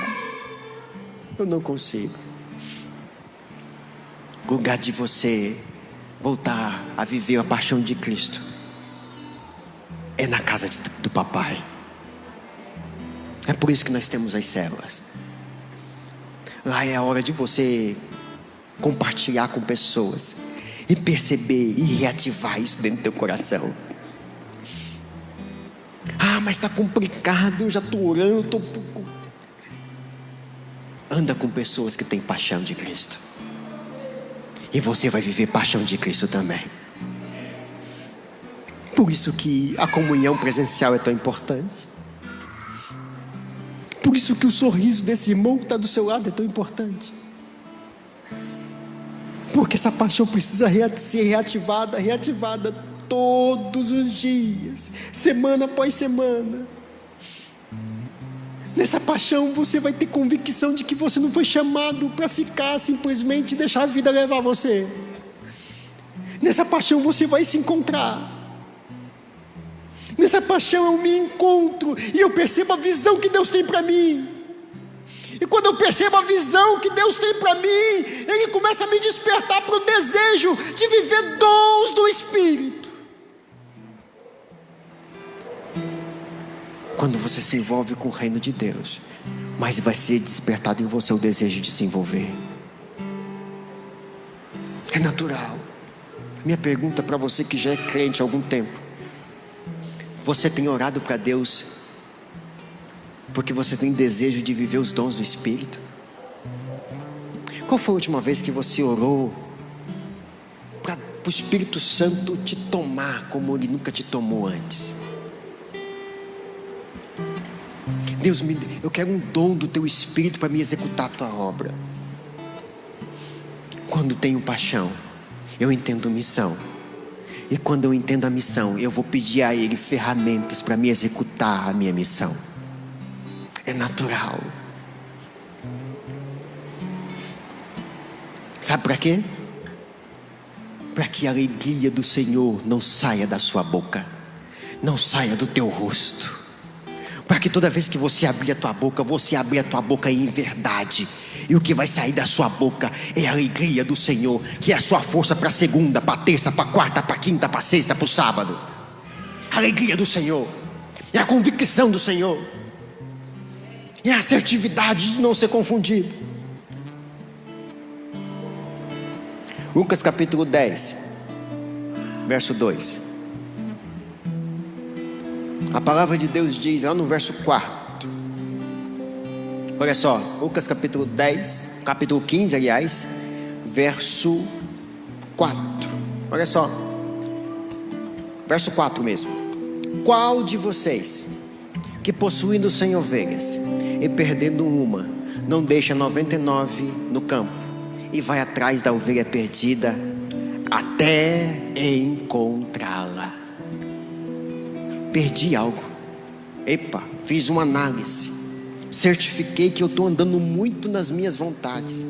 Speaker 1: O lugar de você voltar a viver a paixão de Cristo é na casa do papai. É por isso que nós temos as células. Lá é a hora de você compartilhar com pessoas e perceber e reativar isso dentro do teu coração. Mas está complicado, eu já estou orando, Anda com pessoas que têm paixão de Cristo, e você vai viver paixão de Cristo também. Por isso que a comunhão presencial é tão importante. Por isso que o sorriso desse irmão que está do seu lado é tão importante. Porque essa paixão precisa ser reativada todos os dias, semana após semana. Nessa paixão você vai ter convicção de que você não foi chamado para ficar simplesmente e deixar a vida levar você. Nessa paixão você vai se encontrar. Nessa paixão eu me encontro e eu percebo a visão que Deus tem para mim. E quando eu percebo a visão que Deus tem para mim, Ele começa a me despertar para o desejo de viver dons do Espírito. Quando você se envolve com o reino de Deus, mas vai ser despertado em você o desejo de se envolver. É natural. Minha pergunta para você que já é crente há algum tempo: você tem orado para Deus porque você tem desejo de viver os dons do Espírito? Qual foi a última vez que você orou para o Espírito Santo te tomar como Ele nunca te tomou antes? Deus, eu quero um dom do Teu Espírito para me executar a Tua obra. Quando tenho paixão, eu entendo missão. E quando eu entendo a missão, eu vou pedir a Ele ferramentas para me executar a minha missão. É natural. Sabe para quê? Para que a alegria do Senhor não saia da sua boca, não saia do teu rosto. Para que toda vez que você abrir a tua boca, você abrir a tua boca em verdade. E o que vai sair da sua boca é a alegria do Senhor, que é a sua força para a segunda, para a terça, para a quarta, para a quinta, para a sexta, para o sábado. A alegria do Senhor é a convicção do Senhor, é a assertividade de não ser confundido. Lucas capítulo 10, verso 2. A palavra de Deus diz lá no verso 4. Olha só, Lucas capítulo 10, capítulo 15, aliás, verso 4. Olha só, verso 4 mesmo. Qual de vocês, que possuindo 100 ovelhas e perdendo uma, não deixa 99 no campo e vai atrás da ovelha perdida até encontrá-la? Perdi algo. Epa, fiz uma análise, certifiquei que eu estou andando muito nas minhas vontades.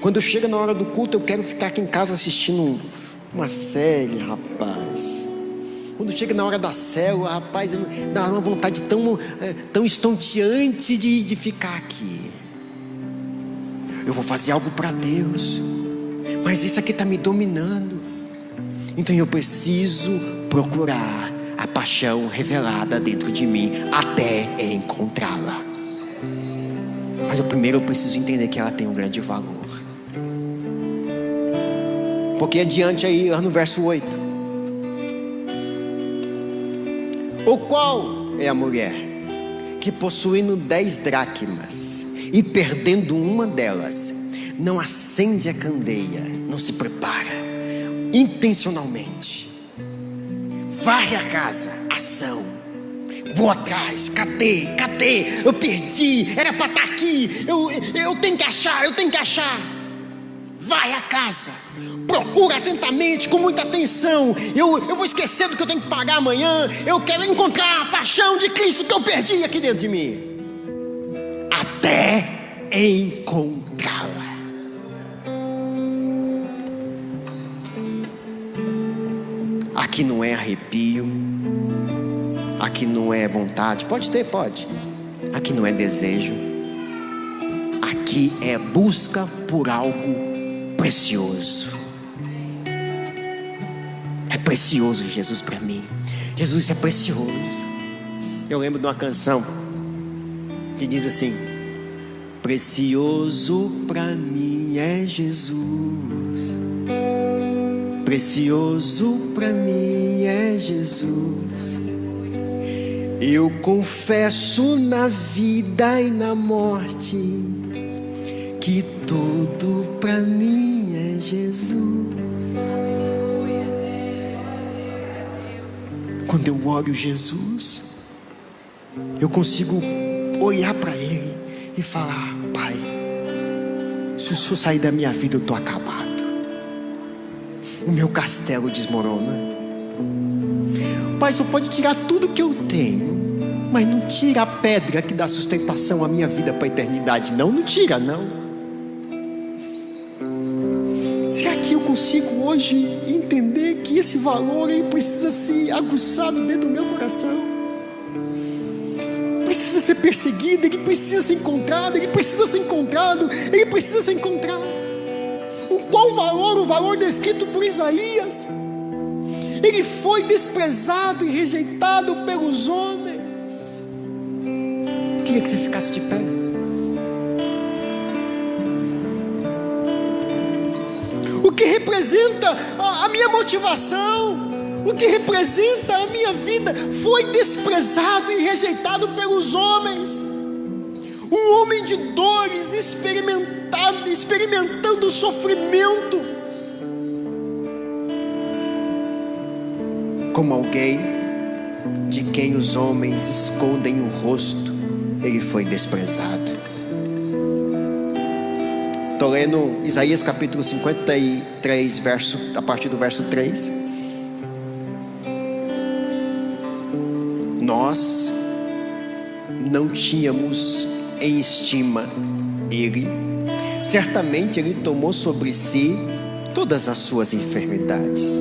Speaker 1: Quando chega na hora do culto, eu quero ficar aqui em casa assistindo uma série, rapaz. Quando chega na hora da célula, rapaz, dá uma vontade tão estonteante de ficar aqui. Eu vou fazer algo para Deus, mas isso aqui está me dominando. Então eu preciso procurar a paixão revelada dentro de mim até encontrá-la. Mas primeiro eu preciso entender que ela tem um grande valor. Um pouquinho adiante aí, lá no verso 8. O qual é a mulher que possuindo 10 dracmas e perdendo uma delas, não acende a candeia, não se prepara, intencionalmente. Varre a casa, ação. Vou atrás, cadê? Eu perdi, era para estar aqui. Eu tenho que achar. Vai à casa, procura atentamente, com muita atenção. Eu vou esquecer do que eu tenho que pagar amanhã. Eu quero encontrar a paixão de Cristo que eu perdi aqui dentro de mim, até encontrá-la. Aqui não é arrepio, aqui não é vontade, pode ter, pode. Aqui não é desejo, aqui é busca por algo precioso. É precioso Jesus para mim. Jesus é precioso. Eu lembro de uma canção que diz assim: precioso para mim é Jesus. Precioso para mim é Jesus. Eu confesso na vida e na morte que tudo para mim é Jesus. Quando eu olho Jesus, eu consigo olhar para Ele e falar: Pai, se o Senhor sair da minha vida, eu estou acabado. O meu castelo desmorona. Pai, só pode tirar tudo que eu tenho, mas não tira a pedra que dá sustentação à minha vida para a eternidade. Não tira, não. Será que eu consigo hoje entender que esse valor ele precisa ser aguçado dentro do meu coração? Precisa ser perseguido, ele precisa ser encontrado, ele precisa ser encontrado. Qual o valor? O valor descrito por Isaías. Ele foi desprezado e rejeitado pelos homens. Queria que você ficasse de pé. O que representa a minha motivação, o que representa a minha vida, foi desprezado e rejeitado pelos homens. Um homem de dores, experimentando sofrimento, como alguém de quem os homens escondem o rosto, ele foi desprezado. Estou lendo Isaías capítulo 53, a partir do verso 3. Nós não tínhamos em estima Ele, certamente Ele tomou sobre si todas as suas enfermidades,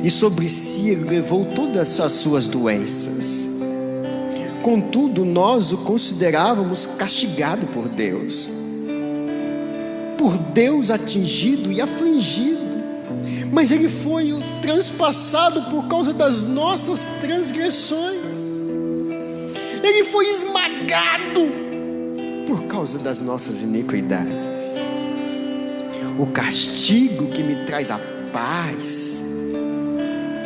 Speaker 1: e sobre si Ele levou todas as suas doenças. Contudo, nós o considerávamos castigado por Deus atingido e afligido, mas Ele foi transpassado por causa das nossas transgressões. Ele foi esmagado por causa das nossas iniquidades. O castigo que me traz a paz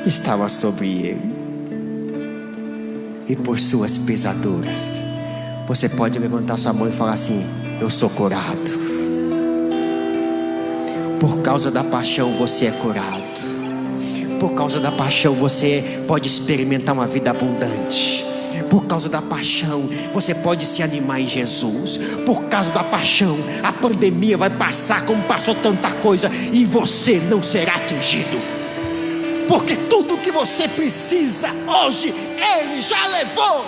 Speaker 1: estava sobre Ele, e por suas pisaduras. Você pode levantar sua mão e falar assim: eu sou curado. Por causa da paixão você é curado. Por causa da paixão você pode experimentar uma vida abundante. Por causa da paixão você pode se animar em Jesus. Por causa da paixão a pandemia vai passar como passou tanta coisa, e você não será atingido, porque tudo que você precisa hoje Ele já levou.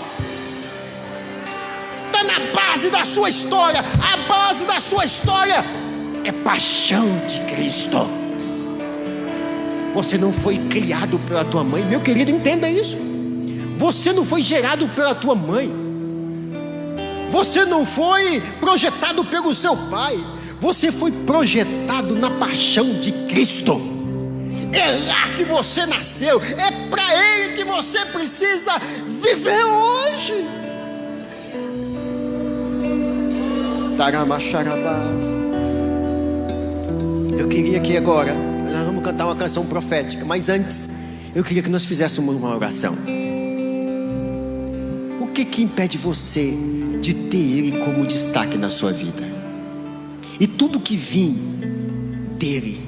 Speaker 1: Está na base da sua história. A base da sua história é paixão de Cristo. Você não foi criado pela tua mãe, meu querido, entenda isso. Você não foi gerado pela tua mãe. Você não foi projetado pelo seu pai. Você foi projetado na paixão de Cristo. É lá que você nasceu. É para Ele que você precisa viver hoje. Taramacharabás. Eu queria que agora nós vamos cantar uma canção profética, mas antes eu queria que nós fizéssemos uma oração. O que impede você de ter Ele como destaque na sua vida? E tudo que vir dele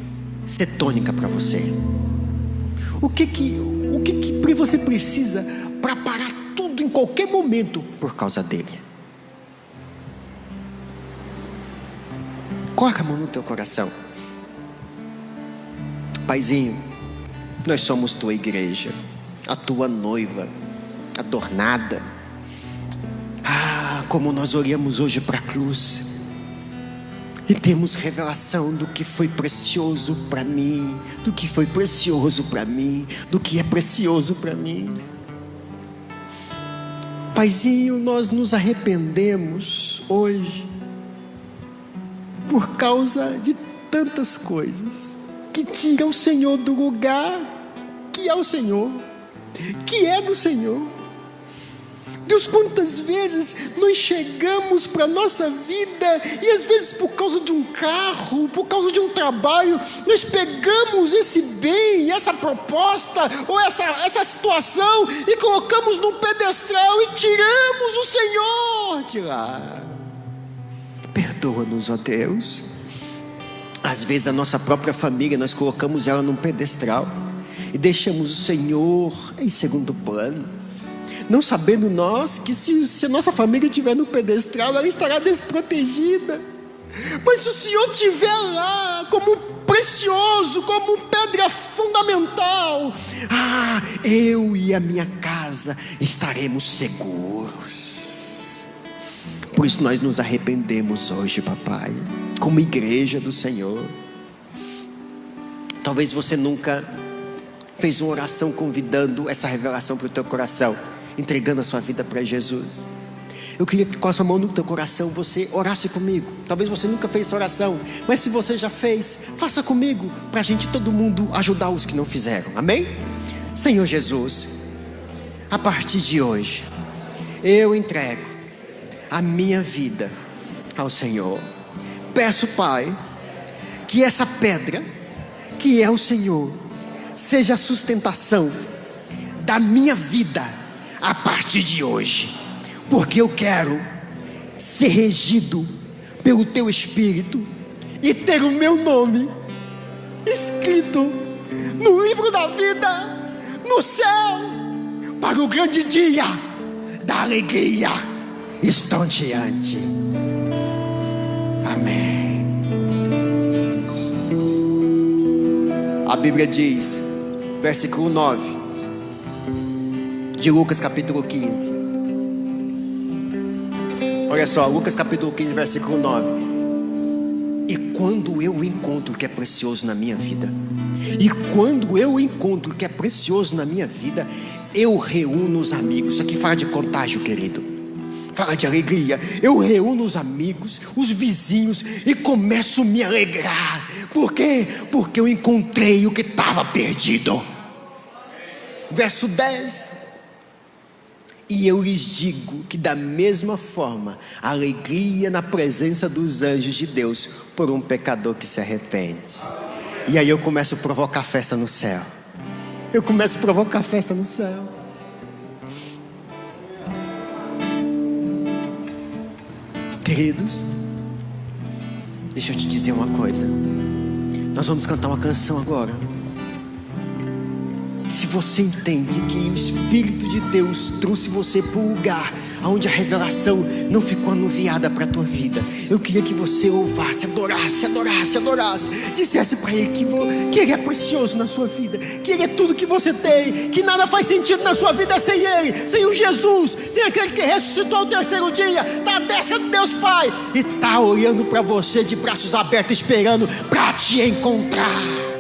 Speaker 1: ser tônica para você? O que você precisa para parar tudo em qualquer momento por causa dele? Coloca a mão no teu coração. Paizinho, nós somos tua igreja, a tua noiva, adornada. Como nós olhamos hoje para a cruz e temos revelação do que foi precioso para mim, do que foi precioso para mim, do que é precioso para mim. Paizinho, nós nos arrependemos hoje por causa de tantas coisas que tiram o Senhor do lugar que é o Senhor, que é do Senhor. Deus, quantas vezes nós chegamos para a nossa vida e às vezes por causa de um carro, por causa de um trabalho, nós pegamos esse bem, essa proposta ou essa situação e colocamos num pedestal e tiramos o Senhor de lá. Perdoa-nos, ó Deus. Às vezes a nossa própria família, nós colocamos ela num pedestal e deixamos o Senhor em segundo plano, não sabendo nós que se a nossa família estiver no pedestal, ela estará desprotegida. Mas se o Senhor estiver lá como precioso, como pedra fundamental, eu e a minha casa estaremos seguros. Por isso nós nos arrependemos hoje, papai, como igreja do Senhor. Talvez você nunca fez uma oração convidando essa revelação para o teu coração, entregando a sua vida para Jesus. Eu queria que com a sua mão no teu coração você orasse comigo. Talvez você nunca fez essa oração, mas se você já fez, faça comigo, para a gente, todo mundo, ajudar os que não fizeram. Amém? Senhor Jesus, a partir de hoje eu entrego a minha vida ao Senhor. Peço, Pai, que essa pedra que é o Senhor seja a sustentação da minha vida a partir de hoje, porque eu quero ser regido pelo teu Espírito e ter o meu nome escrito no livro da vida, no céu, para o grande dia da alegria estonteante. Amém. A Bíblia diz, versículo 9 de Lucas capítulo 15. Olha só, Lucas capítulo 15, versículo 9. E quando eu encontro o que é precioso na minha vida, eu reúno os amigos. Isso aqui fala de contágio, querido, fala de alegria. Eu reúno os amigos, os vizinhos, e começo a me alegrar. Por quê? Porque eu encontrei o que estava perdido. Verso 10. E eu lhes digo que da mesma forma, a alegria na presença dos anjos de Deus por um pecador que se arrepende. E aí eu começo a provocar festa no céu. Queridos, deixa eu te dizer uma coisa. Nós vamos cantar uma canção agora. Se você entende que o Espírito de Deus trouxe você para um lugar onde a revelação não ficou anuviada para a tua vida, eu queria que você louvasse, adorasse, dissesse para Ele que Ele é precioso na sua vida, que Ele é tudo que você tem, que nada faz sentido na sua vida sem Ele, sem o Jesus, sem aquele que ressuscitou ao terceiro dia, está à destra de Deus Pai e está olhando para você de braços abertos, esperando para te encontrar.